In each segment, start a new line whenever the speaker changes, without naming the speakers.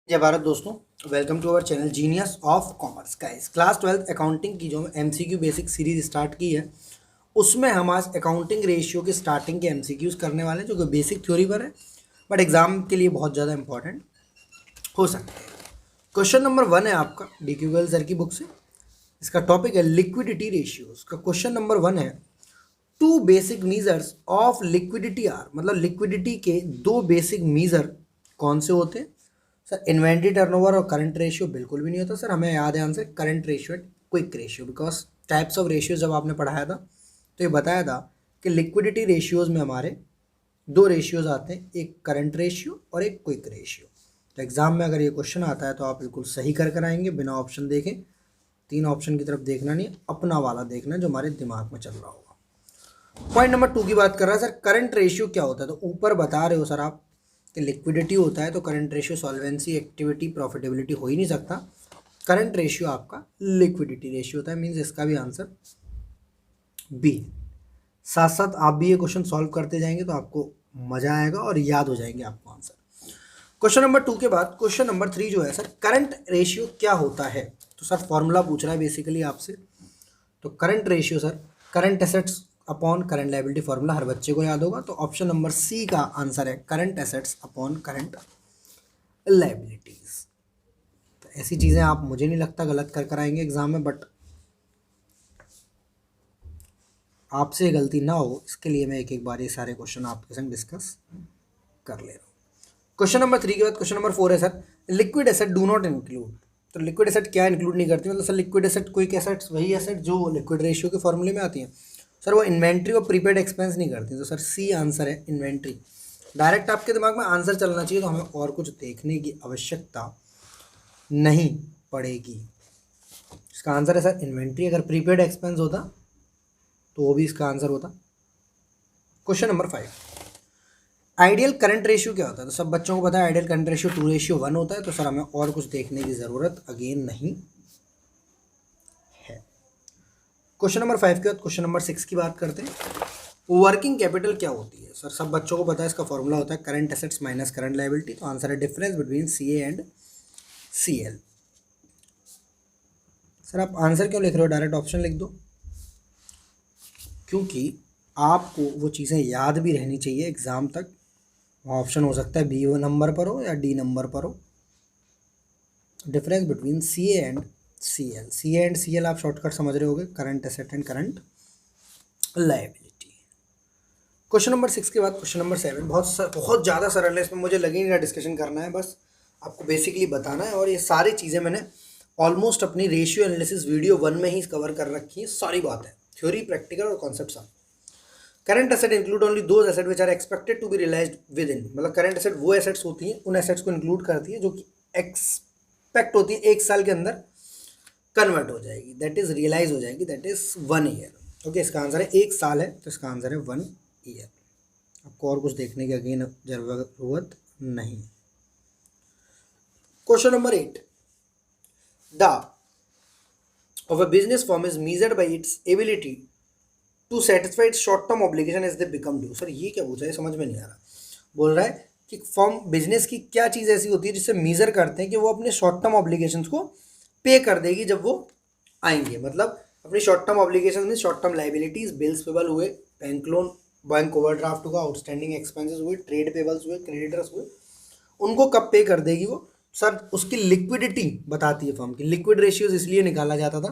जय भारत दोस्तों, welcome to our channel genius of commerce. Guys, class 12 accounting की जो एमसीक्यू बेसिक सीरीज स्टार्ट की है उसमें हम आज अकाउंटिंग रेशियो के स्टार्टिंग के एमसीक्यूज करने वाले हैं जो कि बेसिक थ्योरी पर है बट एग्जाम के लिए बहुत ज़्यादा इंपॉर्टेंट हो सकते हैं। क्वेश्चन नंबर 1 है आपका डीक्यूएल सर की बुक से। इसका टॉपिक है लिक्विडिटी रेशियोज का। क्वेश्चन नंबर 1 है two basic measures of liquidity are, मतलब लिक्विडिटी के दो बेसिक मीजर कौन से होते हैं। सर इन्वेंट्री टर्नओवर और करंट रेशियो बिल्कुल भी नहीं होता सर, हमें याद है answer current ratio and quick ratio. Because types of ratio जब आपने पढ़ाया था तो ये बताया था कि लिक्विडिटी रेशियोज में हमारे दो रेशियोज आते हैं, एक करंट रेशियो और एक क्विक रेशियो। तो एग्जाम में अगर ये क्वेश्चन आता है तो आप बिल्कुल सही कर आएंगे बिना ऑप्शन देखें। तीन ऑप्शन की तरफ देखना नहीं, अपना वाला देखना है जो हमारे दिमाग में चल रहा होगा। पॉइंट नंबर 2 की बात कर रहा है सर, करंट रेशियो क्या होता है। तो ऊपर बता रहे हो सर आप कि लिक्विडिटी होता है तो current ratio solvency activity profitability हो ही नहीं सकता। करंट रेशियो आपका लिक्विडिटी रेशियो होता है, मींस इसका भी आंसर बी। साथ साथ आप भी ये क्वेश्चन सॉल्व करते जाएंगे तो आपको मजा आएगा और याद हो जाएंगे आपको आंसर। क्वेश्चन नंबर 2 के बाद क्वेश्चन नंबर 3 जो है सर, करंट रेशियो क्या होता है। तो सर फॉर्मूला पूछ रहा है बेसिकली आपसे। तो current ratio sir current assets upon current liability, formula हर बच्चे को याद होगा। तो ऑप्शन नंबर सी का आंसर है current assets upon current liabilities. तो ऐसी चीज़ें आप मुझे नहीं लगता गलत कर आएंगे एग्जाम में, बट आपसे गलती ना हो इसके लिए मैं एक एक बार ये सारे क्वेश्चन आपके संग डिस्कस कर ले रहा हूँ। क्वेश्चन नंबर 3 के बाद क्वेश्चन नंबर 4 है sir, liquid asset do not include. तो लिक्विड एसेट क्या इंक्लूड नहीं करती, मतलब sir liquid asset quick assets वही एसेट जो लिक्विड रेशियो के फॉर्मूले में आती हैं सर, वो इन्वेंट्री और प्रीपेड एक्सपेंस नहीं करती। तो सर सी आंसर है इन्वेंट्री। डायरेक्ट आपके दिमाग में आंसर चलना चाहिए, तो हमें और कुछ देखने की आवश्यकता नहीं पड़ेगी। इसका आंसर है सर इन्वेंट्री। अगर प्रीपेड एक्सपेंस होता तो वो भी इसका आंसर होता। Question number 5, ideal current ratio क्या होता है। तो सब बच्चों को पता है आइडियल करंट रेशियो 2:1 होता है। तो सर हमें और कुछ देखने की ज़रूरत अगेन नहीं है। क्वेश्चन नंबर 5 के बाद क्वेश्चन नंबर 6 की बात करते हैं। वर्किंग कैपिटल क्या होती है। सर सब बच्चों को पता है इसका फॉर्मूला होता है current assets minus current liability. तो आंसर है difference between C A and C L. Sir आप आंसर क्यों लिख रहे हो, डायरेक्ट ऑप्शन लिख दो, क्योंकि आपको वो चीज़ें याद भी रहनी चाहिए एग्ज़ाम तक। ऑप्शन हो सकता है बी नंबर पर हो या डी नंबर पर हो। Difference between C and C L, C and C L आप शॉर्टकट समझ रहे होगे, current asset and current liability. Question number 6 के बाद क्वेश्चन नंबर 7 बहुत ज़्यादा सरल है, इसमें मुझे लगे नहीं डिस्कशन करना है, बस आपको बेसिकली बताना है। और ये सारी चीज़ें मैंने ऑलमोस्ट अपनी रेशियो एनालिसिस वीडियो 1 में ही कवर कर रखी है। सारी बात है थ्योरी प्रैक्टिकल और कॉन्सेप्ट सब। Current asset include only those asset which are expected to be realised within, मतलब करंट एसेट वो एसेट्स होती हैं, उन एसेट्स को इंक्लूड करती है जो कि एक्सपेक्ट होती है 1 साल के अंदर कन्वर्ट हो जाएगी, दैट इज रियलाइज हो जाएगी, दैट इज 1 ईयर। ओके, इसका आंसर है 1 साल है, तो इसका आंसर है 1 ईयर। आपको और कुछ देखने की अगेन जरूरत नहीं। Question number 8, the of a business form is measured by its ability to satisfied short term obligation as they become due. Sir ये क्या पूछा है, समझ में नहीं आ रहा। बोल रहा है कि फॉर्म बिजनेस की क्या चीज़ ऐसी होती है जिससे मेजर करते हैं कि वो अपने शॉर्ट टर्म ऑब्लिगेशंस को पे कर देगी जब वो आएंगे। मतलब अपनी शॉर्ट टर्म ऑब्लिगेशन में short term liabilities, bills payable हुए, बैंक लोन, बैंक ओवरड्राफ्ट हुआ, आउटस्टैंडिंग एक्सपेंसेस हुए, ट्रेड पेबल्स हुए, क्रेडिटर्स हुए, उनको कब पे कर देगी वो। सर उसकी लिक्विडिटी बताती है फर्म की। लिक्विड रेशियोज इसलिए निकाला जाता था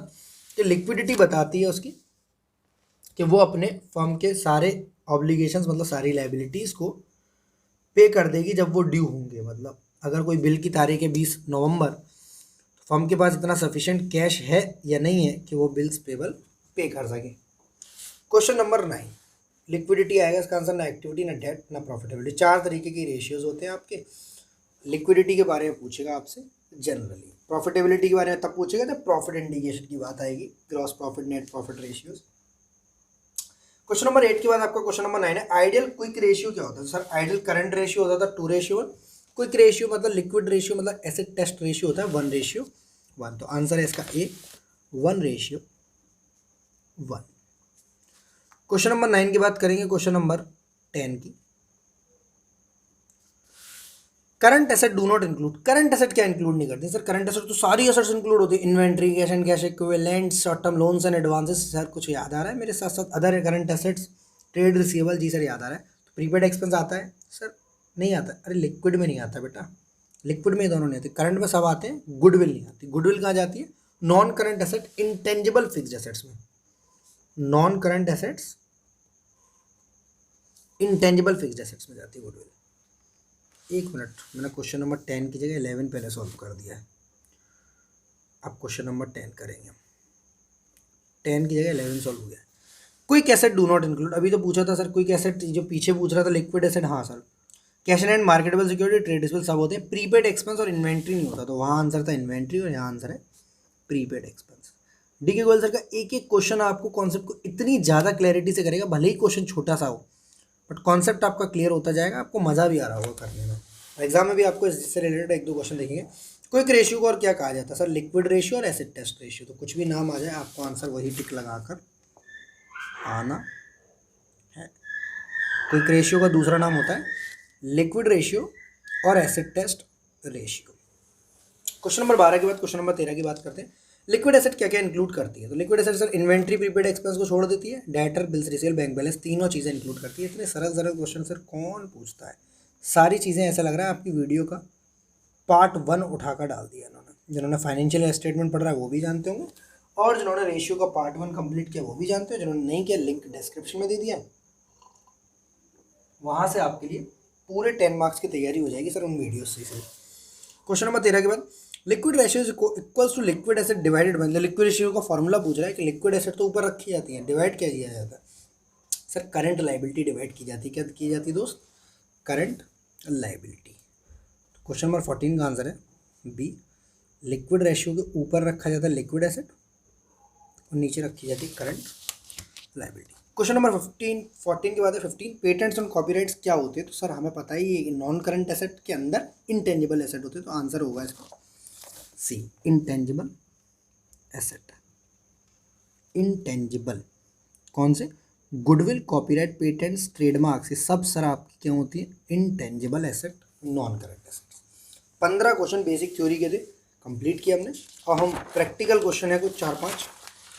कि लिक्विडिटी बताती है उसकी कि वो अपने फर्म के सारे ऑब्लिगेशंस मतलब सारी लाइबिलिटीज़ को पे कर देगी जब वो ड्यू होंगे। मतलब अगर कोई बिल की तारीख है 20 नवंबर, तो फर्म के पास इतना सफिशिएंट कैश है या नहीं है कि वो बिल्स पेबल पे कर सके। क्वेश्चन नंबर 9, लिक्विडिटी आएगा, इसका आंसर ना एक्टिविटी, ना डेट, ना प्रॉफिटेबिलिटी। 4 तरीके की रेशियोज होते हैं आपके। लिक्विडिटी के बारे में पूछेगा आपसे जनरली, प्रॉफिटेबिलिटी के बारे में तब पूछेगा जब प्रॉफिट इंडिकेशन की बात आएगी, gross profit, net profit ratios. Question number 8 के बाद आपका क्वेश्चन नंबर 9 है, आइडियल क्विक रेशियो क्या होता है। सर आइडियल करंट रेशियो होता था 2:1, क्विक रेशियो मतलब लिक्विड रेशियो मतलब एसिड टेस्ट रेशियो होता है 1:1। तो आंसर है इसका ए, 1:1। क्वेश्चन नंबर 9 की बात करेंगे क्वेश्चन नंबर 10 की। Current asset do not include, current asset क्या इंक्लूड नहीं करती सर? करंट एसेट तो सारी एसेट्स इंक्लूड होती है, inventory, cash and cash equivalent, short term loans and advances. Sir कुछ याद आ रहा है मेरे साथ साथ? Other current assets, trade receivable, जी सर याद आ रहा है। तो प्रीपेड एक्सपेंस आता है सर? नहीं आता। अरे लिक्विड में नहीं आता बेटा, लिक्विड में ये दोनों नहीं आते, करंट में सब आते हैं, गुडविल नहीं आती। गुडविल कहाँ जाती है? Non current asset intangible fixed assets में, non current assets intangible fixed assets में जाती है गुडविल। एक मिनट, मैंने क्वेश्चन नंबर 10 की जगह 11 पहले सॉल्व कर दिया है। अब क्वेश्चन नंबर 10 करेंगे, 10 की जगह 11 सॉल्व हो गया है। Quick asset do not include, अभी तो पूछा था सर क्विक एसेट, जो पीछे पूछ रहा था लिक्विड एसेट, हाँ sir. Cash and marketable security, trade receivable सब होते हैं, प्रीपेड एक्सपेंस और इन्वेंट्री नहीं होता, तो वहाँ आंसर था इन्वेंट्री और यहाँ आंसर है प्रीपेड एक्सपेंस। डी के गोयल सर का एक एक क्वेश्चन आपको कॉन्सेप्ट को इतनी ज़्यादा क्लैरिटी से करेगा, भले ही क्वेश्चन छोटा सा हो बट कॉन्सेप्ट आपका क्लियर होता जाएगा, आपको मज़ा भी आ रहा होगा करने में। एग्जाम में भी आपको इससे रिलेटेड एक दो क्वेश्चन देखेंगे। क्विक रेशियो को और क्या कहा जाता है सर? लिक्विड रेशियो और एसिड टेस्ट रेशियो। तो कुछ भी नाम आ जाए आपको आंसर वही टिक लगाकर आना है। क्विक रेशियो का दूसरा नाम होता है लिक्विड रेशियो और acid test ratio. Question number 12 के बाद क्वेश्चन नंबर 13 की बात करते हैं। लिक्विड एसेट क्या क्या इंक्लूड करती है? तो liquid asset sir inventory, prepaid expense को छोड़ देती है, debtor, bills receivable, bank balance, तीनों चीज़ें इंक्लूड करती है। इतने सरल सरल क्वेश्चन सर कौन पूछता है? सारी चीज़ें ऐसा लग रहा है आपकी वीडियो का पार्ट 1 उठाकर डाल दिया इन्होंने। जिन्होंने फाइनेंशियल स्टेटमेंट पढ़ रहा है वो भी जानते होंगे, और जिन्होंने रेशियो का पार्ट 1 कंप्लीट किया वो भी जानते हो। जिन्होंने नहीं किया लिंक डिस्क्रिप्शन में दे दिया, वहाँ से आपके लिए पूरे 10 मार्क्स की तैयारी हो जाएगी सर उन वीडियो से। क्वेश्चन नंबर 13 के बाद liquid ratio equals to liquid asset divided by, liquid ratio का फॉर्मूला पूछ रहा है कि लिक्विड एसेट तो ऊपर रखी जाती है, डिवाइड क्या किया जाता है सर? करंट लाइबिलिटी डिवाइड की जाती है। क्या की जाती है दोस्त? Current liability. क्वेश्चन नंबर 14 का आंसर है बी, लिक्विड रेशियो के ऊपर रखा जाता है लिक्विड एसेट और नीचे रखी जाती है करंट लाइबिलिटी। क्वेश्चन नंबर 14 के बाद है 15, पेटेंट्स और कॉपीराइट्स क्या होते हैं? तो सर हमें पता ही है कि नॉन करंट एसेट के अंदर इंटेंजिबल एसेट होते हैं, तो आंसर होगा इसका सी, इंटेंजिबल एसेट। इंटेंजिबल कौन से? गुडविल, कॉपीराइट, पेटेंट्स, ट्रेडमार्क्स, ये सब सर आपकी क्या होती है? Intangible asset, non current asset. 15 question basic theory के थे, कंप्लीट किया हमने। और हम प्रैक्टिकल क्वेश्चन है कुछ 4-5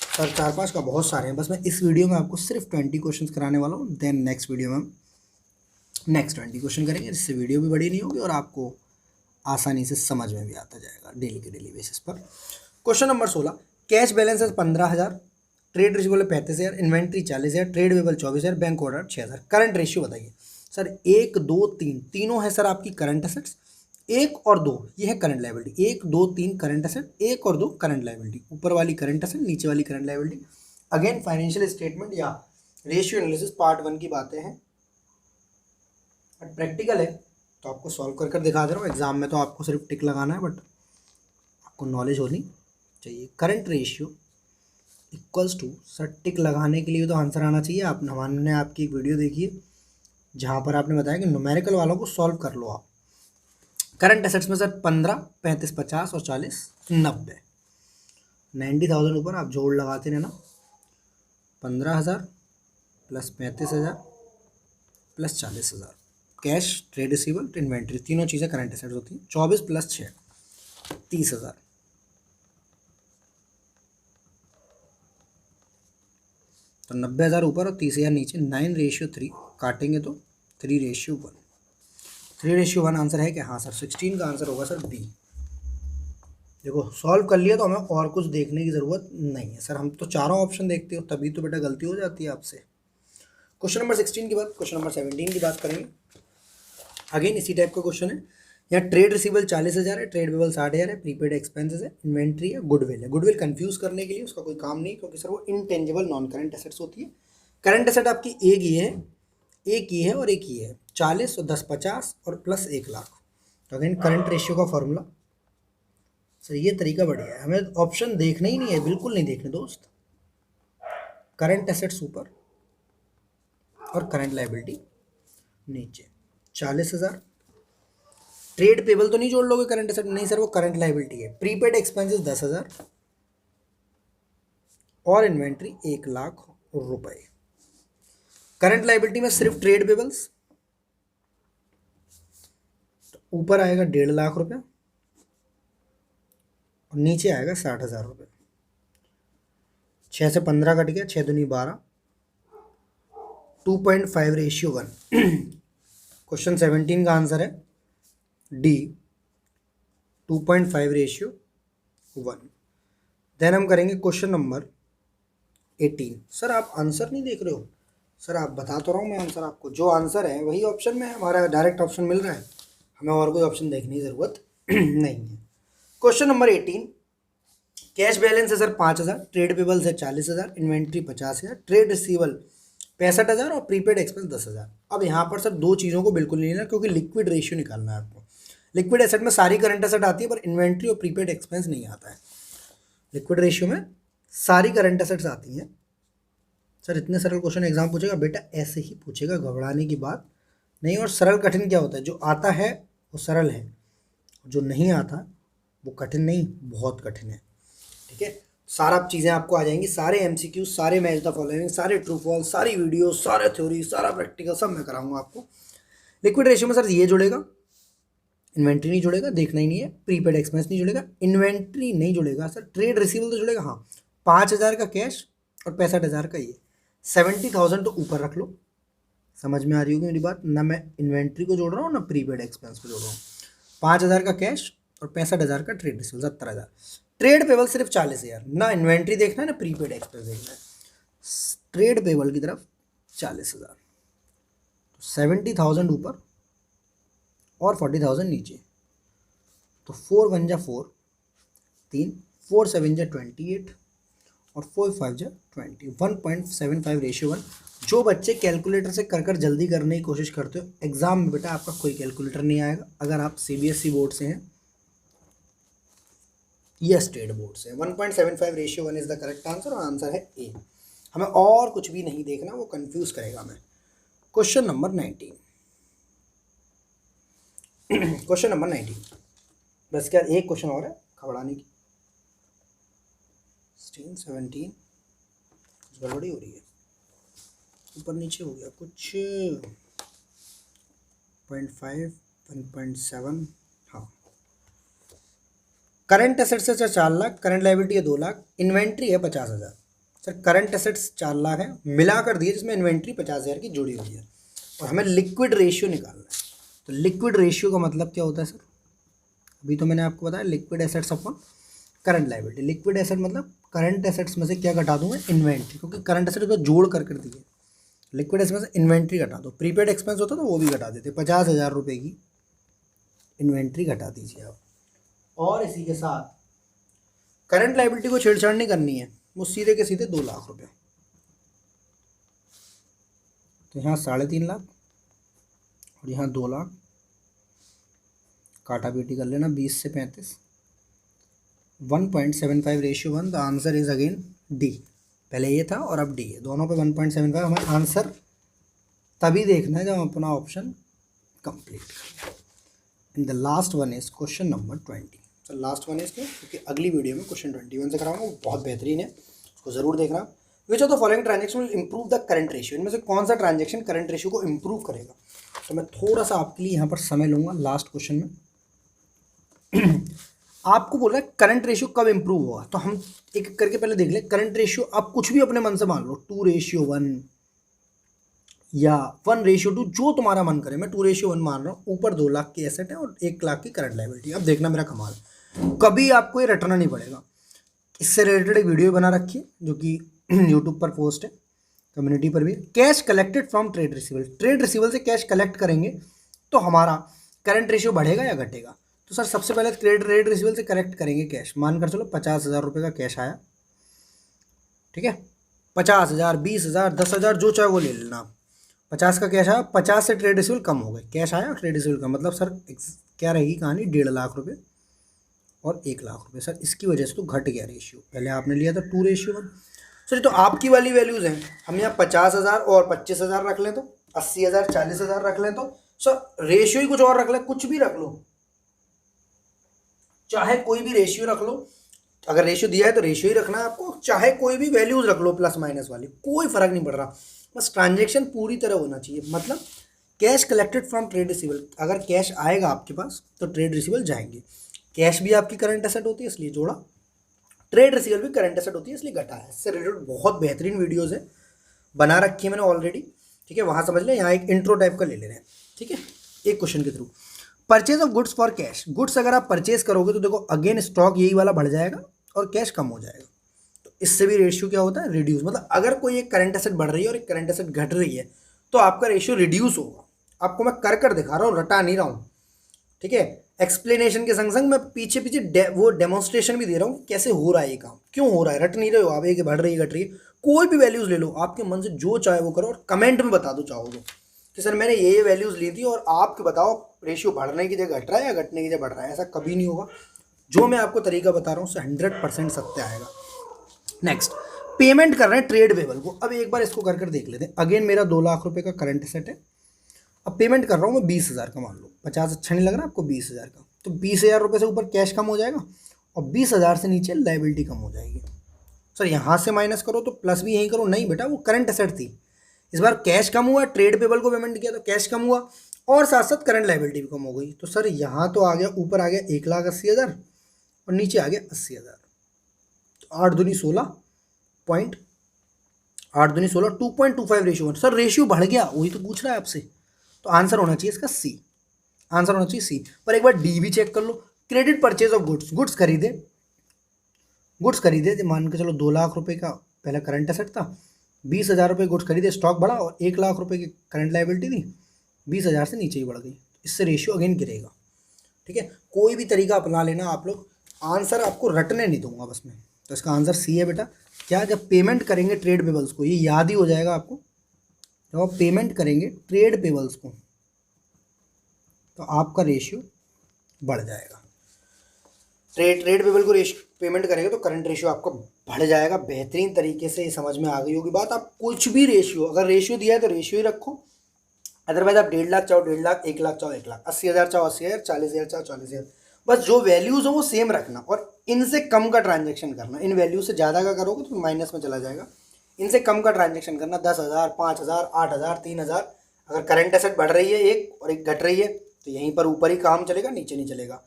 सर, 4-5 का बहुत सारे हैं, बस मैं इस वीडियो में आपको सिर्फ 20 क्वेश्चन कराने वाला हूँ। देन नेक्स्ट वीडियो में हम नेक्स्ट 20 क्वेश्चन करेंगे, जिससे वीडियो भी बड़ी नहीं होगी और आपको आसानी से समझ में भी आता जाएगा डेली के डेली बेसिस पर। क्वेश्चन नंबर 16, कैश बैलेंस है 15,000, trade receivable 35,000, inventory 40,000, trade payable 24,000, bank order 6,000। Current ratio बताइए सर। 1 2 3 तीनों है सर आपकी करंट एसेट्स, 1 और 2 ये है करंट लाइबिलिटी। 1 2 3 करंट एसेट, 1 और 2 करंट लाइबिलिटी। ऊपर वाली करंट एसेट, नीचे वाली current liability. Again financial statement या रेशियो एनालिसिस पार्ट 1 की बातें हैं, प्रैक्टिकल है तो आपको सॉल्व कर कर दिखा दे रहा हूँ। एग्जाम में तो आपको सिर्फ टिक लगाना है, बट आपको नॉलेज होनी चाहिए। Current ratio equals to sir, tick लगाने के लिए तो आंसर आना चाहिए। आप हमने आपकी एक वीडियो देखी है जहाँ पर आपने बताया कि न्यूमेरिकल वालों को सॉल्व कर लो आप। करंट एसेट्स में सर 15, 35, 50 और 40, 90। 90,000 ऊपर आप जोड़ लगाते रहना, 15,000 plus 35,000 plus 40,000। Cash, trade receivable, inventory, तीनों चीज़ें करंट एसेट्स होती हैं। 24 प्लस 6 30,000। तो 90,000 ऊपर और 30,000 नीचे। 9:3 काटेंगे तो 3:1। 3:1 आंसर है क्या? हाँ सर, 16 का आंसर होगा सर बी। देखो सॉल्व कर लिया तो हमें और कुछ देखने की ज़रूरत नहीं है सर, हम तो चारों ऑप्शन देखते हो, तभी तो बेटा गलती हो जाती है आपसे। क्वेश्चन नंबर 16 के बाद क्वेश्चन नंबर 17 की बात करेंगे। अगेन इसी टाइप का क्वेश्चन है। यहाँ ट्रेड रिसीवेबल 40,000 है, ट्रेड पेबल 60,000 है, प्रीपेड एक्सपेंसेस है, इन्वेंट्री है, गुडविल है। गुडविल कंफ्यूज करने के लिए उसका कोई काम नहीं, क्योंकि सर वो इंटेंजिबल नॉन करंट एसेट्स होती है। करंट एसेट आपकी एक ही है, एक ही है और एक ही है। 40 और 10 50 और प्लस 1,00,000। तो अगेन करंट रेशियो का फॉर्मूला सर, ये तरीका बढ़िया है, हमें ऑप्शन देखना ही नहीं है, बिल्कुल नहीं देखने दोस्त। करंट एसेट्स ऊपर और करंट लाइबिलिटी नीचे। 40,000, ट्रेड पेबल तो नहीं जोड़ लोगे करंट एसेट? नहीं सर, वो करंट लाइबिलिटी है। प्रीपेड एक्सपेंसेस 10,000 और इन्वेंट्री 1,00,000 रुपए। करंट लाइबिलिटी में सिर्फ ट्रेड पेबल्स, तो ऊपर आएगा 1.5 लाख रुपया और नीचे आएगा 60,000 रुपये। 6 से 15 कट गया, 6 दूनी 12, 2.5:1। क्वेश्चन 17 का आंसर है डी, 2.5:1। देन हम करेंगे क्वेश्चन नंबर 18। सर आप आंसर नहीं देख रहे हो? सर आप बता तो रहा हूँ मैं आंसर आपको, जो आंसर है वही ऑप्शन में है, हमारा डायरेक्ट ऑप्शन मिल रहा है, हमें और कोई ऑप्शन देखने की ज़रूरत नहीं है। क्वेश्चन नंबर 18, कैश बैलेंस है सर 5,000, ट्रेड पेबल्स है 40,000, इन्वेंट्री 50,000, ट्रेड रिसीवल 65,000 और प्रीपेड एक्सपेंस 10,000। अब यहाँ पर सर दो चीज़ों को बिल्कुल नहीं लेना, क्योंकि लिक्विड रेशियो निकालना है आपको। लिक्विड एसेट में सारी करंट एसेट आती है, पर इन्वेंट्री और प्रीपेड एक्सपेंस नहीं आता है। लिक्विड रेशियो में सारी करंट एसेट्स आती हैं। सर इतने सरल क्वेश्चन एग्जाम पूछेगा बेटा, ऐसे ही पूछेगा, घबराने की बात नहीं। और सरल कठिन क्या होता है? जो आता है वो सरल है, जो नहीं आता वो कठिन नहीं, बहुत कठिन है। ठीक है, सारा चीज़ें आपको आ जाएंगी, सारे एमसीक्यू, सारे मैच द फॉलोइंग, सारे ट्रू फॉल्स, सारी वीडियो, सारा थ्योरी, सारा प्रैक्टिकल सब मैं कराऊंगा आपको। लिक्विड रेशियो में सर ये जुड़ेगा, इन्वेंट्री नहीं जुड़ेगा, देखना ही नहीं है। प्रीपेड एक्सपेंस नहीं जुड़ेगा, इन्वेंट्री नहीं जुड़ेगा सर। ट्रेड रिसीवल तो जुड़ेगा, हाँ, 5,000 का कैश और 65,000 का ये। 70,000 तो ऊपर रख लो, समझ में आ रही होगी मेरी बात ना? मैं इन्वेंट्री को जोड़ रहा हूँ ना प्रीपेड एक्सपेंस को जोड़ रहा हूँ। 5,000 का कैश और 65,000 का ट्रेड रिसीवल, 70,000। ट्रेड पेबल सिर्फ 40,000, ना इन्वेंट्री देखना है ना प्रीपेड एक्सपेंस देखना है। ट्रेड पेबल की तरफ 40,000, 70,000 ऊपर और 40,000 नीचे, तो 4 1 जा 4, 3, 4 7 जा 28 और 4 5 जा 20, 1.75:1। जो बच्चे कैलकुलेटर से कर कर जल्दी करने की कोशिश करते हो, एग्जाम में बेटा आपका कोई कैलकुलेटर नहीं आएगा। अगर आप सीबीएसई बोर्ड से हैं या स्टेट बोर्ड से, 1.75:1 इज द करेक्ट आंसर, और आंसर है ए। हमें और कुछ भी नहीं देखना, वो कंफ्यूज करेगा हमें। क्वेश्चन नंबर 19, क्वेश्चन नंबर 19, बस क्या एक क्वेश्चन और है खबड़ाने की। 16 17 गड़बड़ी हो रही है, ऊपर नीचे हो गया कुछ। 0.5 1.7, हाँ। करंट एसेट्स है 4 लाख, करंट लायबिलिटी है 2 लाख, इन्वेंट्री है 50,000। सर करंट एसेट्स 4 लाख है, मिला कर दिए, जिसमें इन्वेंट्री 50,000 की जुड़ी हुई है, और हमें लिक्विड रेशियो निकालना है। तो लिक्विड रेशियो का मतलब क्या होता है सर? अभी तो मैंने आपको बताया, liquid assets upon current liability. Liquid asset मतलब करंट एसेट्स में से क्या घटा दूंगा? इन्वेंट्री, क्योंकि करंट एसेट को जोड़ कर दिए। लिक्विड एसेट में से इन्वेंट्री घटा दो। प्रीपेड एक्सपेंस होता तो वो भी घटा देते। 50,000 रुपये की इन्वेंट्री घटा दीजिए आप। और इसी के साथ करंट लायबिलिटी को छेड़छाड़ नहीं करनी है, वो सीधे के सीधे 2 लाख रुपये। तो यहाँ 3.5 लाख और यहाँ 2 लाख, काटा पीटी कर लेना, 20 से 35, 1.75:1। The answer is again D. पहले ये था और अब डी है, दोनों पे 1.75। हमें आंसर तभी देखना है जब हम अपना ऑप्शन कंप्लीट करें। And the last one is question number 20। तो लास्ट वन इज क्योंकि अगली वीडियो में क्वेश्चन 21 से कराऊंगा, वो बहुत बेहतरीन है, उसको ज़रूर देखना। Which of the following transaction will improve the current ratio? इनमें से कौन सा ट्रांजेक्शन करंट रेशियो को इंप्रूव करेगा? तो मैं थोड़ा सा आपके लिए यहाँ पर समय लूँगा लास्ट क्वेश्चन में। आपको बोल रहा है करंट रेशियो कब इंप्रूव होगा, तो हम एक एक करके पहले देख ले। करंट रेशियो आप कुछ भी अपने मन से मान लो, 2:1 या 1:2, जो तुम्हारा मन करे। मैं 2:1 मान रहा हूँ। यूपर 2 लाख की एसेट है और 1 लाख की करंट लायबिलिटी। अब देखना मेरा कमाल, कभी आपको ये रटना नहीं पड़ेगा। इससे रिलेटेड एक वीडियो बना रखी है जो कि यूट्यूब पर पोस्ट है, कम्युनिटी पर भी। Cash collected from trade रिसीवल, trade रिसीवल से कैश कलेक्ट करेंगे तो हमारा करंट रेशियो बढ़ेगा या घटेगा? तो सर सबसे पहले ट्रेड रिसीवल से कलेक्ट करेंगे कैश। मानकर चलो 50,000 रुपये का कैश आया, ठीक है, 50,000, 20,000, 10,000, जो चाहे वो ले लेना। 50 का कैश आया, 50 से ट्रेड रिसीवल कम हो गए, कैश आया ट्रेड रिसीवल का मतलब सर क्या रहेगी कहानी? 1.5 लाख रुपये और 1 लाख रुपये। सर इसकी वजह से तो घट गया रेशियो। पहले आपने लिया था 2:1। सर तो आपकी वाली वैल्यूज़ हैं, हम यहाँ 50,000 और 25,000 रख लें तो, 80,000, 40,000 रख लें तो, सर रेशियो ही कुछ और रख लें, कुछ भी रख लो, चाहे कोई भी रेशियो रख लो। अगर रेशियो दिया है तो रेशियो ही रखना है आपको, चाहे कोई भी वैल्यूज रख लो प्लस माइनस वाली, कोई फर्क नहीं पड़ रहा। बस ट्रांजेक्शन पूरी तरह होना चाहिए, मतलब cash collected from trade receivable, अगर कैश आएगा आपके पास तो ट्रेड रिसीवेबल जाएंगे। कैश भी आपकी करंट एसेट होती है इसलिए जोड़ा, ट्रेड रिसीवेबल भी करंट एसेट होती है इसलिए घटा है। इससे रिलेटेड बहुत बेहतरीन वीडियोज़ है, बना रखी है मैंने ऑलरेडी, ठीक है, वहाँ समझ लें। यहाँ एक इंट्रो टाइप का ले ले रहे हैं, ठीक है, एक क्वेश्चन के through. Purchase of goods for cash, goods अगर आप परचेज करोगे तो देखो अगेन स्टॉक यही वाला बढ़ जाएगा और कैश कम हो जाएगा, तो इससे भी रेशियो क्या होता है, रिड्यूस। मतलब अगर कोई एक करंट एसेट बढ़ रही है और एक करंट एसेट घट रही है तो आपका रेशियो रिड्यूस होगा। आपको मैं कर दिखा रहा हूँ, रटा नहीं रहा हूँ, ठीक है। एक्सप्लेनेशन के संग संग मैं पीछे पीछे वो डेमोन्स्ट्रेशन भी दे रहा हूँ कैसे हो रहा है ये काम, क्यों हो रहा है, रट नहीं रहे हो आप, एक बढ़ रही है घट रही है। कोई भी वैल्यूज ले लो, आपके मन से जो चाहे वो करो और कमेंट में बता दो चाहो तो कि सर मैंने ये वैल्यूज ली थी और आपके बताओ रेशियो बढ़ने की जगह घट रहा है या घटने की जगह बढ़ रहा है। ऐसा कभी नहीं होगा, जो मैं आपको तरीका बता रहा हूँ उससे 100% सत्य आएगा। नेक्स्ट, पेमेंट कर रहे हैं ट्रेड पेबल को। अब एक बार इसको कर देख लेते हैं। अगेन मेरा 2 लाख रुपए का करंट एसेट है, अब पेमेंट कर रहा हूँ मैं 20,000 का, मान लो 50 अच्छा नहीं लग रहा आपको, 20,000 का, तो 20,000 रुपये से ऊपर कैश कम हो जाएगा और 20,000 से नीचे लाइबिलिटी कम हो जाएगी। सर यहाँ से माइनस करो तो प्लस भी यहीं करो, नहीं बेटा वो करंट एसेट थी, इस बार कैश कम हुआ, ट्रेड पेबल को पेमेंट किया तो कैश कम हुआ और साथ साथ करंट लाइबिलिटी भी कम हो गई। तो सर यहाँ तो आ गया, ऊपर आ गया 1,80,000 और नीचे आ गया 80,000, तो 8 दूनी 16 पॉइंट, 8 दूनी 16, 2.25 रेशियो। सर रेशियो बढ़ गया, वही तो पूछ रहा है आपसे, तो आंसर होना चाहिए इसका सी, आंसर होना चाहिए सी। पर एक बार डी भी चेक कर लो। Credit purchase of goods, goods खरीदे मान के चलो 2 लाख रुपए का पहला करंट एसेट था, 20,000 रुपये गुड्स खरीदे, स्टॉक बढ़ा और 1 लाख रुपए की करंट लाइबिलिटी थी, 20,000 से नीचे ही बढ़ गई, इससे रेशियो अगेन गिरेगा, ठीक है। कोई भी तरीका अपना लेना आप लोग, आंसर आपको रटने नहीं दूंगा बस मैं, तो इसका आंसर सी है बेटा। क्या, जब पेमेंट करेंगे ट्रेड पेबल्स को, ये याद ही हो जाएगा आपको, जब आप पेमेंट करेंगे ट्रेड पेबल्स को तो आपका रेशियो बढ़ जाएगा। ट्रेड पेबल को पेमेंट करेंगे तो करंट रेशियो आपका बढ़ जाएगा। बेहतरीन तरीके से ये समझ में आ गई होगी बात। आप कुछ भी रेशियो, अगर रेशियो दिया है तो रेशियो ही रखो, अदरवाइज आप 1.5 लाख चाहो 1.5 लाख, 1 लाख चाहो 1 लाख, 80,000 चाहो 80,000, 40,000 चाहो 40,000, बस जो वैल्यूज हो वो सेम रखना और इनसे कम का ट्रांजेक्शन करना। इन वैल्यू से ज़्यादा का करोगे तो माइनस में चला जाएगा, इनसे कम का ट्रांजेक्शन करना। 10,000, 5,000, 8,000, 3,000। अगर करंट एसेट बढ़ रही है एक और एक घट रही है तो यहीं पर ऊपर ही काम चलेगा, नीचे नहीं चलेगा।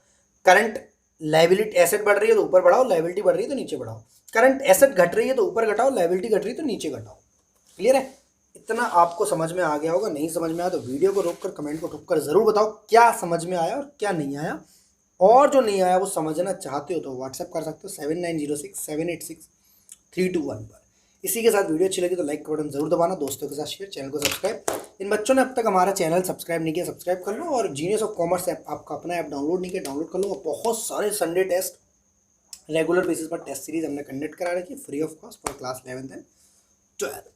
करंट लाइबिलिटी एसेट बढ़ रही है तो ऊपर बढ़ाओ, लाइबिलिटी बढ़ रही है तो नीचे बढ़ाओ। करंट एसेट घट रही है तो ऊपर घटाओ, लाइबिलिटी घट रही है तो नीचे घटाओ। क्लियर है? इतना आपको समझ में आ गया होगा। नहीं समझ में आया तो वीडियो को रोककर कमेंट को ठोककर ज़रूर बताओ क्या समझ में आया और क्या नहीं आया, और जो नहीं आया वो समझना चाहते हो तो व्हाट्सएप कर सकते हो 7906786321 पर। इसी के साथ वीडियो अच्छी लगी तो लाइक का बटन जरूर दबाना, दोस्तों के साथ शेयर, चैनल को सब्सक्राइब। इन बच्चों ने अब तक हमारा चैनल सब्सक्राइब नहीं किया, सब्सक्राइब कर लो। और जीनियस ऑफ कॉमर्स ऐप, आपका अपना ऐप डाउनलोड नहीं किया, डाउनलोड कर लो। और बहुत सारे संडे टेस्ट रेगुलर बेसिस पर टेस्ट सीरीज हमने कंडक्ट करा रखी है free of cost for class 11th and 12th।